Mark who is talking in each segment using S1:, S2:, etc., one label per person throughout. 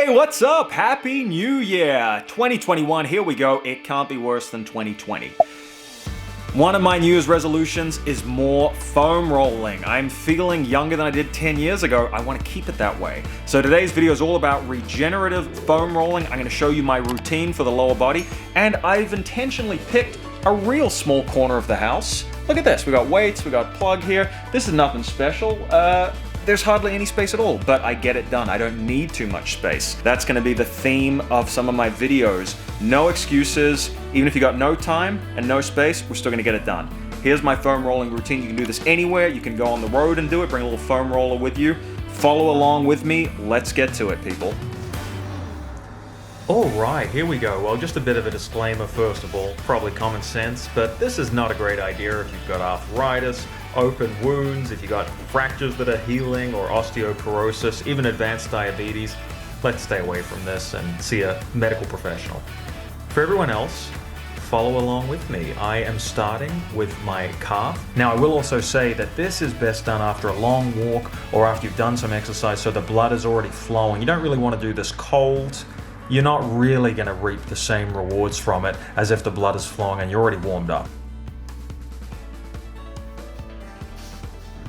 S1: Hey, what's up? Happy New Year! 2021, here we go. It can't be worse than 2020. One of my New Year's resolutions is more foam rolling. I'm feeling younger than I did 10 years ago. I want to keep it that way. So today's video is all about regenerative foam rolling. I'm going to show you my routine for the lower body, and I've intentionally picked a real small corner of the house. Look at this. We got weights, we got plug here. This is nothing special. There's hardly any space at all, but I get it done. I don't need too much space. That's gonna be the theme of some of my videos. No excuses. Even if you got no time and no space, we're still gonna get it done. Here's my foam rolling routine. You can do this anywhere. You can go on the road and do it. Bring a little foam roller with you. Follow along with me. Let's get to it, people. All right, here we go. Well, just a bit of a disclaimer first of all, probably common sense, but this is not a great idea if you've got arthritis, open wounds, if you've got fractures that are healing, or osteoporosis, even advanced diabetes. Let's stay away from this and see a medical professional. For everyone else, follow along with me. I am starting with my calf. Now, I will also say that this is best done after a long walk or after you've done some exercise so the blood is already flowing. You don't really want to do this cold. You're not really going to reap the same rewards from it as if the blood is flowing and you're already warmed up.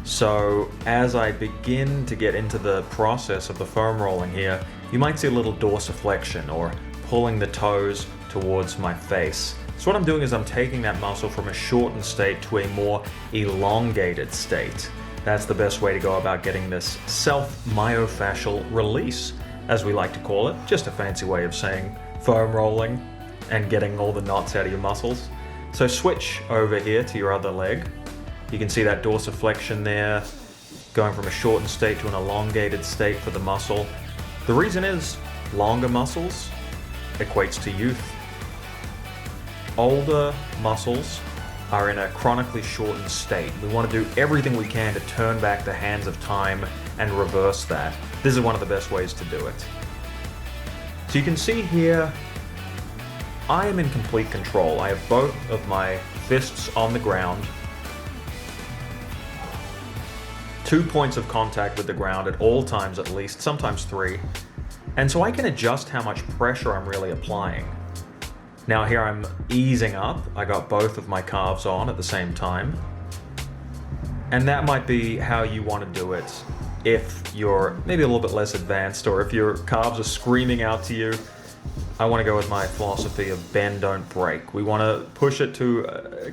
S1: So as I begin to get into the process of the foam rolling here, you might see a little dorsiflexion or pulling the toes towards my face. So what I'm doing is I'm taking that muscle from a shortened state to a more elongated state. That's the best way to go about getting this self-myofascial release, as we like to call it. Just a fancy way of saying foam rolling and getting all the knots out of your muscles. So switch over here to your other leg. You can see that dorsiflexion there, going from a shortened state to an elongated state for the muscle. The reason is longer muscles equates to youth. Older muscles are in a chronically shortened state. We want to do everything we can to turn back the hands of time and reverse that. This is one of the best ways to do it. So you can see here, I am in complete control. I have both of my fists on the ground, 2 points of contact with the ground at all times at least, sometimes 3. And so I can adjust how much pressure I'm really applying. Now here I'm easing up. I got both of my calves on at the same time. And that might be how you want to do it if you're maybe a little bit less advanced, or if your calves are screaming out to you. I want to go with my philosophy of bend, don't break. We want to push it to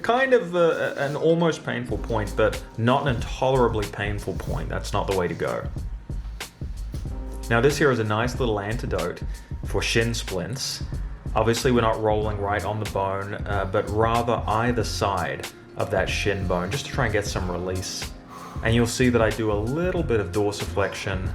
S1: an almost painful point, but not an intolerably painful point. That's not the way to go. Now this here is a nice little antidote for shin splints. Obviously we're not rolling right on the bone, but rather either side of that shin bone, just to try and get some release. And you'll see that I do a little bit of dorsiflexion,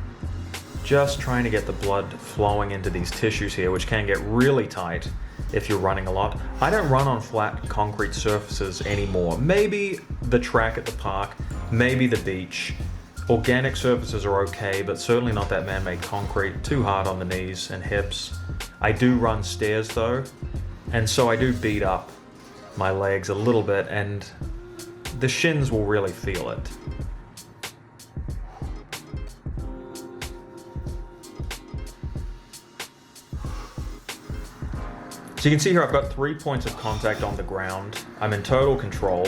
S1: just trying to get the blood flowing into these tissues here, which can get really tight if you're running a lot. I don't run on flat concrete surfaces anymore. Maybe the track at the park, maybe the beach. Organic surfaces are okay, but certainly not that man-made concrete. Too hard on the knees and hips. I do run stairs though, and so I do beat up my legs a little bit, and the shins will really feel it. So you can see here I've got 3 points of contact on the ground. I'm in total control.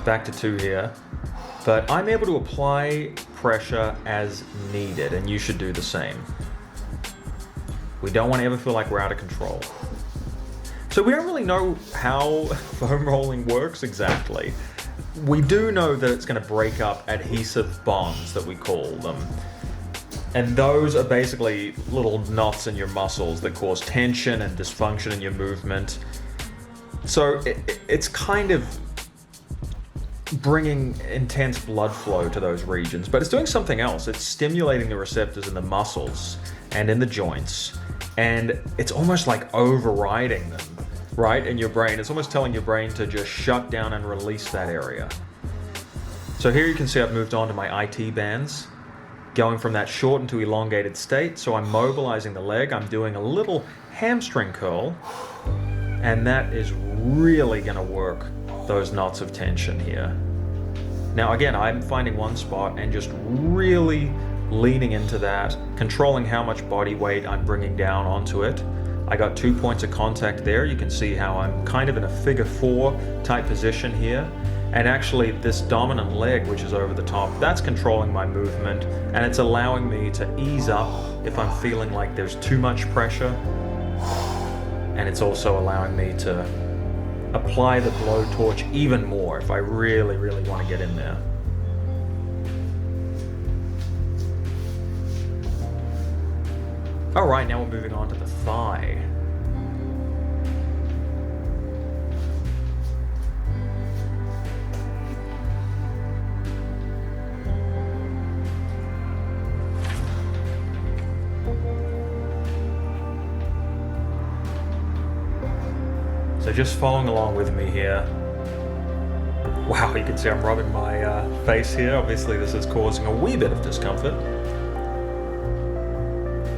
S1: Back to 2 here. But I'm able to apply pressure as needed, and you should do the same. We don't want to ever feel like we're out of control. So we don't really know how foam rolling works exactly. We do know that it's going to break up adhesive bonds, that we call them. And those are basically little knots in your muscles that cause tension and dysfunction in your movement. So it's kind of bringing intense blood flow to those regions, but it's doing something else. It's stimulating the receptors in the muscles and in the joints, and it's almost like overriding them, right, in your brain. It's almost telling your brain to just shut down and release that area. So here you can see I've moved on to my IT bands, going from that shortened to elongated state. So I'm mobilizing the leg. I'm doing a little hamstring curl, and that is really going to work those knots of tension here. Now again, I'm finding one spot and just really leaning into that, controlling how much body weight I'm bringing down onto it. I got 2 points of contact there. You can see how I'm kind of in a figure 4 type position here. And actually this dominant leg, which is over the top, that's controlling my movement, and it's allowing me to ease up if I'm feeling like there's too much pressure. And it's also allowing me to apply the blowtorch even more if I really, really want to get in there. All right, now we're moving on to the thigh. So just following along with me here. Wow, you can see I'm rubbing my face here. Obviously this is causing a wee bit of discomfort.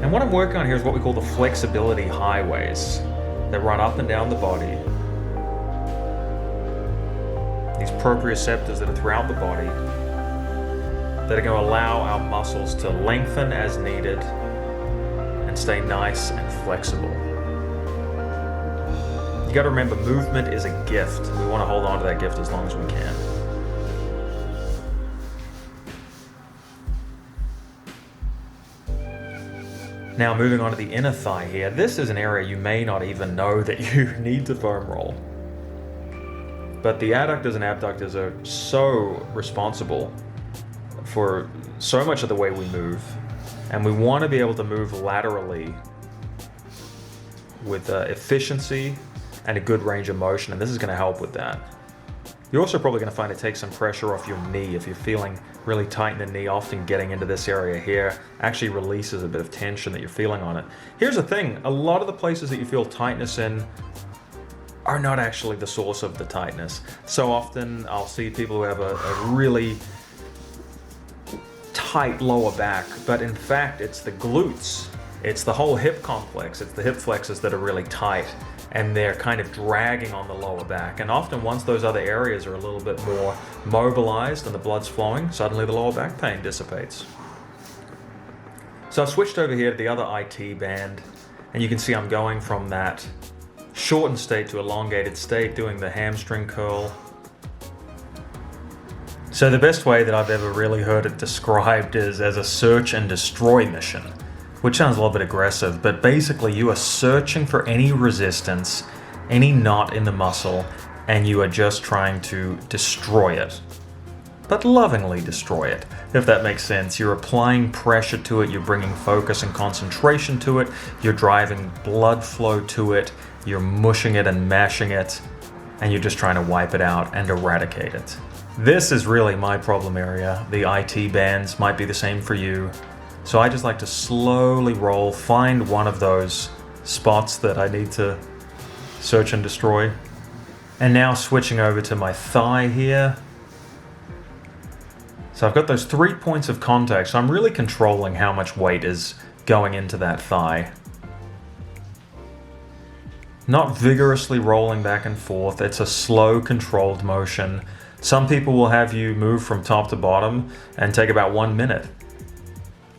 S1: And what I'm working on here is what we call the flexibility highways that run up and down the body. These proprioceptors that are throughout the body that are going to allow our muscles to lengthen as needed and stay nice and flexible. You got to remember, movement is a gift. We want to hold on to that gift as long as we can. Now moving on to the inner thigh here, this is an area you may not even know that you need to foam roll. But the adductors and abductors are so responsible for so much of the way we move, and we want to be able to move laterally with efficiency and a good range of motion, and this is going to help with that. You're also probably going to find it takes some pressure off your knee. If you're feeling really tight in the knee, often getting into this area here actually releases a bit of tension that you're feeling on it. Here's the thing, a lot of the places that you feel tightness in are not actually the source of the tightness. So often I'll see people who have a really tight lower back, but in fact it's the glutes, it's the whole hip complex, it's the hip flexors that are really tight, and they're kind of dragging on the lower back. And often once those other areas are a little bit more mobilized and the blood's flowing, suddenly the lower back pain dissipates. So I've switched over here to the other IT band, and you can see I'm going from that shortened state to elongated state, doing the hamstring curl. So the best way that I've ever really heard it described is as a search and destroy mission, which sounds a little bit aggressive, but basically you are searching for any resistance, any knot in the muscle, and you are just trying to destroy it. But lovingly destroy it, if that makes sense. You're applying pressure to it, you're bringing focus and concentration to it, you're driving blood flow to it, you're mushing it and mashing it, and you're just trying to wipe it out and eradicate it. This is really my problem area. The IT bands might be the same for you. So I just like to slowly roll, find one of those spots that I need to search and destroy. And now switching over to my thigh here. So I've got those 3 points of contact, so I'm really controlling how much weight is going into that thigh. Not vigorously rolling back and forth, it's a slow, controlled motion. Some people will have you move from top to bottom and take about 1 minute.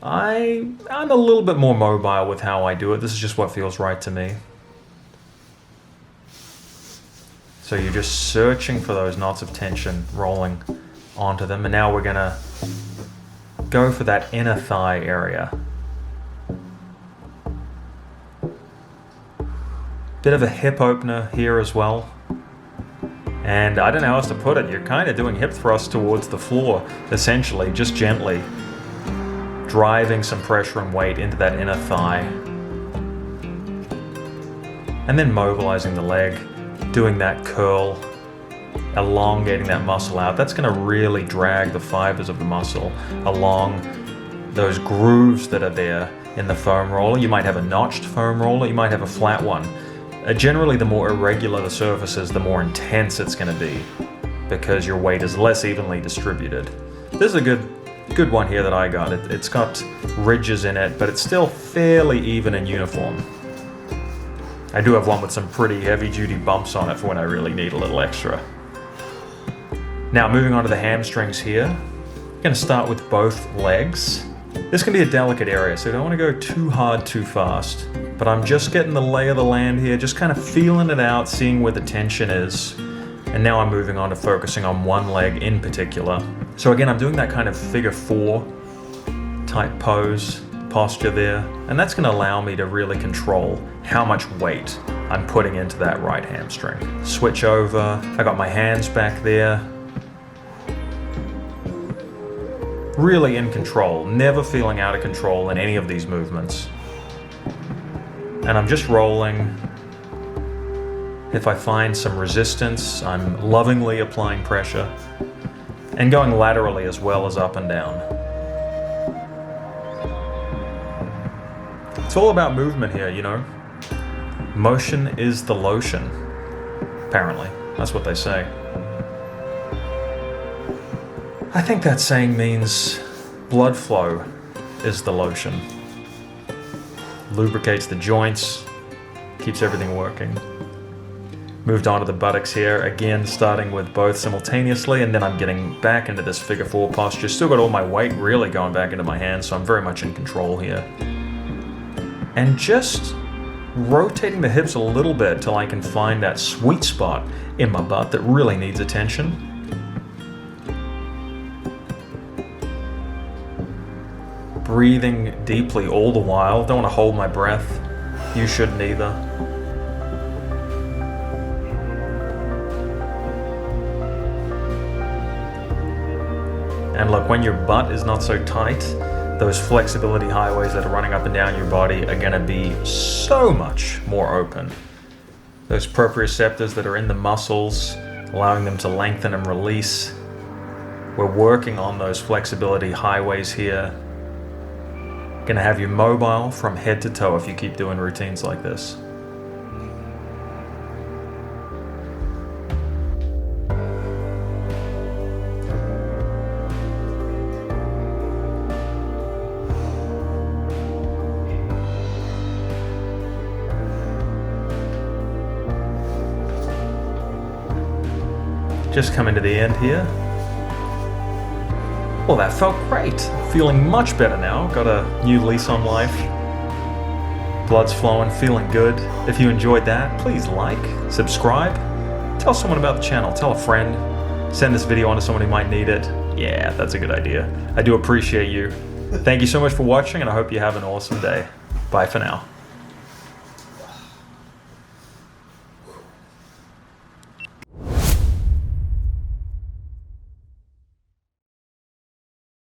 S1: I'm a little bit more mobile with how I do it. This is just what feels right to me. So you're just searching for those knots of tension, rolling onto them. And now we're gonna go for that inner thigh area. Bit of a hip opener here as well. And I don't know how else to put it. You're kind of doing hip thrusts towards the floor, essentially, just gently driving some pressure and weight into that inner thigh. And then mobilizing the leg, doing that curl, elongating that muscle out. That's going to really drag the fibers of the muscle along those grooves that are there in the foam roller. You might have a notched foam roller, you might have a flat one. Generally, the more irregular the surface is, the more intense it's going to be because your weight is less evenly distributed. This is a good one here that I got. It's got ridges in it, but it's still fairly even and uniform. I do have one with some pretty heavy-duty bumps on it for when I really need a little extra. Now moving on to the hamstrings here. I'm going to start with both legs. This can be a delicate area, so you don't want to go too hard too fast. But I'm just getting the lay of the land here, just kind of feeling it out, seeing where the tension is. And now I'm moving on to focusing on one leg in particular. So again, I'm doing that kind of figure 4 type pose, posture there. And that's going to allow me to really control how much weight I'm putting into that right hamstring. Switch over. I got my hands back there. Really in control, never feeling out of control in any of these movements. And I'm just rolling. If I find some resistance, I'm lovingly applying pressure and going laterally as well as up and down. It's all about movement here, you know. Motion is the lotion, apparently. That's what they say. I think that saying means blood flow is the lotion. Lubricates the joints, keeps everything working. Moved on to the buttocks here, again starting with both simultaneously, and then I'm getting back into this figure 4 posture. Still got all my weight really going back into my hands, so I'm very much in control here. And just rotating the hips a little bit till I can find that sweet spot in my butt that really needs attention. Breathing deeply all the while. Don't want to hold my breath. You shouldn't either. And look, when your butt is not so tight, those flexibility highways that are running up and down your body are going to be so much more open. Those proprioceptors that are in the muscles, allowing them to lengthen and release. We're working on those flexibility highways here. Going to have you mobile from head to toe if you keep doing routines like this. Just coming to the end here. Well, that felt great. Feeling much better now. Got a new lease on life. Blood's flowing, feeling good. If you enjoyed that, please like, subscribe, tell someone about the channel, tell a friend, send this video on to someone who might need it. Yeah, that's a good idea. I do appreciate you. Thank you so much for watching, and I hope you have an awesome day. Bye for now.